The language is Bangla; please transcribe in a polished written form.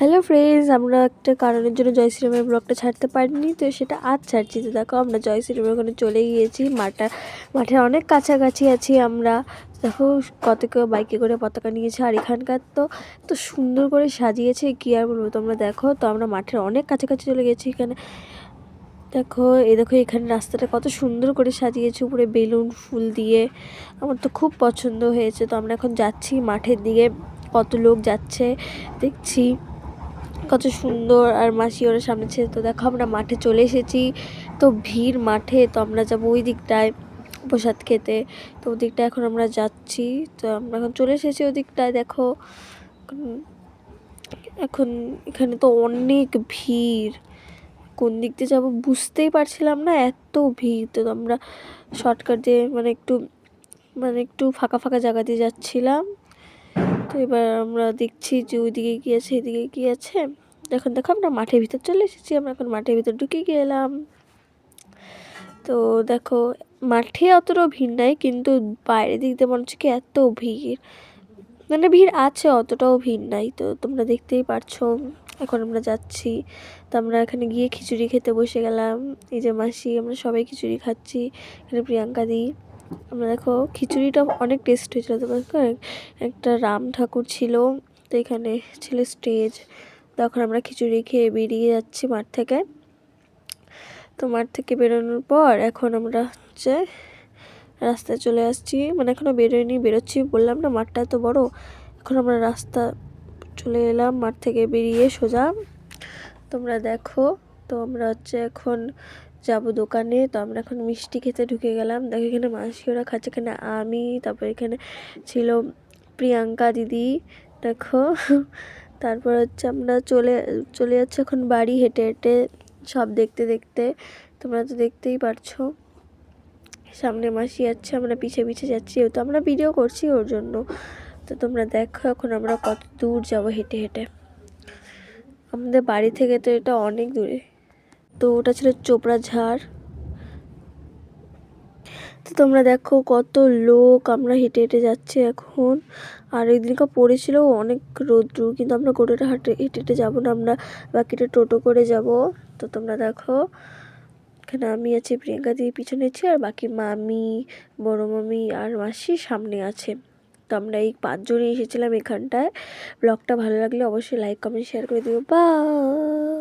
হ্যালো ফ্রেন্ডস, আমরা একটা কারণের জন্য জয় শ্রীরামের ব্লগটা ছাড়তে পারিনি, তো সেটা আজ ছাড়ছি। তো দেখো আমরা জয় শ্রীরামের ওখানে চলে গিয়েছি। মাঠের অনেক কাছাকাছি আছি আমরা। দেখো কত কেউ বাইকে করে পতাকা নিয়েছে, আর এখানকার তো সুন্দর করে সাজিয়েছে, কি আর বলবো। তোমরা দেখো, তো আমরা মাঠের অনেক কাছাকাছি চলে গেছি। এখানে দেখো, এখানে রাস্তাটা কত সুন্দর করে সাজিয়েছে, উপরে বেলুন ফুল দিয়ে। আমার তো খুব পছন্দ হয়েছে। তো আমরা এখন যাচ্ছি মাঠের দিকে, কত লোক যাচ্ছে দেখছি, কত সুন্দর। আর মাসি ওরা সামনে ছিল। তো দেখো আমরা মাঠে চলে এসেছি, তো ভিড় মাঠে। তো আমরা যাবো ওই দিকটায় প্রসাদ খেতে। তো ওই দিকটায় এখন আমরা যাচ্ছি। তো আমরা এখন চলে এসেছি ওই দিকটায়। দেখো এখন এখানে তো অনেক ভিড়, কোন দিক দিয়ে যাবো বুঝতেই পারছিলাম না, এত ভিড়। তো আমরা শর্টকাট দিয়ে একটু ফাঁকা ফাঁকা জায়গা দিয়ে যাচ্ছিলাম। তো এবার আমরা দেখছি যে ওইদিকে কি আছে, এদিকে কি আছে। এখন দেখো আমরা মাঠের ভিতর চলে এসেছি। আমরা এখন মাঠের ভিতর ঢুকে গেলাম। তো দেখো মাঠে অতটাও ভিড় নাই, কিন্তু বাইরের দিক দিয়ে মনে হচ্ছে কি এত ভিড়, মানে ভিড় আছে, অতটাও ভিড় নাই। তো তোমরা দেখতেই পারছো। এখন আমরা যাচ্ছি। তো আমরা এখানে গিয়ে খিচুড়ি খেতে বসে গেলাম। এই যে মাসি, আমরা সবাই খিচুড়ি খাচ্ছি। এখানে প্রিয়াঙ্কা দি। আমরা দেখো খিচুড়িটা অনেক টেস্ট হয়েছিল। তো একটা রাম ঠাকুর ছিল, তো এখানে ছিল স্টেজ। তখন আমরা খিচুড়ি খেয়ে বেরিয়ে যাচ্ছি মাঠ থেকে। তো মাঠ থেকে বেরোনোর পর এখন আমরা হচ্ছে রাস্তায় চলে আসছি, মানে এখনও বেরোয়নি, বেরোচ্ছি বললাম না, মাঠটা এত বড়। এখন আমরা রাস্তা চলে এলাম মাঠ থেকে বেরিয়ে সোজা। তোমরা দেখো, তো আমরা হচ্ছে এখন যাব দোকানে। তো আমরা এখন মিষ্টি খেতে ঢুকে গেলাম। দেখো এখানে মাসি ওরা খাচ্ছে, এখানে আমি, তারপর এখানে ছিল প্রিয়াঙ্কা দিদি। দেখো তারপর হচ্ছে আমরা চলে যাচ্ছি এখন বাড়ি, হেঁটে হেঁটে সব দেখতে দেখতে। তোমরা তো দেখতেই পারছো, সামনে মাসি যাচ্ছে, আমরা পিছে পিছে যাচ্ছি, তো আমরা ভিডিও করছি ওর জন্য। তো তোমরা দেখো এখন আমরা কত দূর যাব হেঁটে হেঁটে। আমাদের বাড়ি থেকে তো এটা অনেক দূরে। তো ওটা ছিল চোপড়া ঝাড়। তো তোমরা দেখো কত লোক, আমরা হেঁটে হেঁটে যাচ্ছি এখন। আর ওই দিনকে পড়েছিল অনেক রৌদ্র, কিন্তু আমরা গোটাটা হেঁটে হেঁটে যাবো না, আমরা বাকিটা টোটো করে যাব। তো তোমরা দেখো এখানে আমি আছি, প্রিয়াঙ্কা দিয়ে পিছনে আছি, আর বাকি মামি, বড় মামি আর মাসি সামনে আছে। তো আমরা এই 5 জনই এসেছিলাম এখানটায়। ব্লগটা ভালো লাগলে অবশ্যই লাইক কমেন্ট শেয়ার করে দিও। বাই।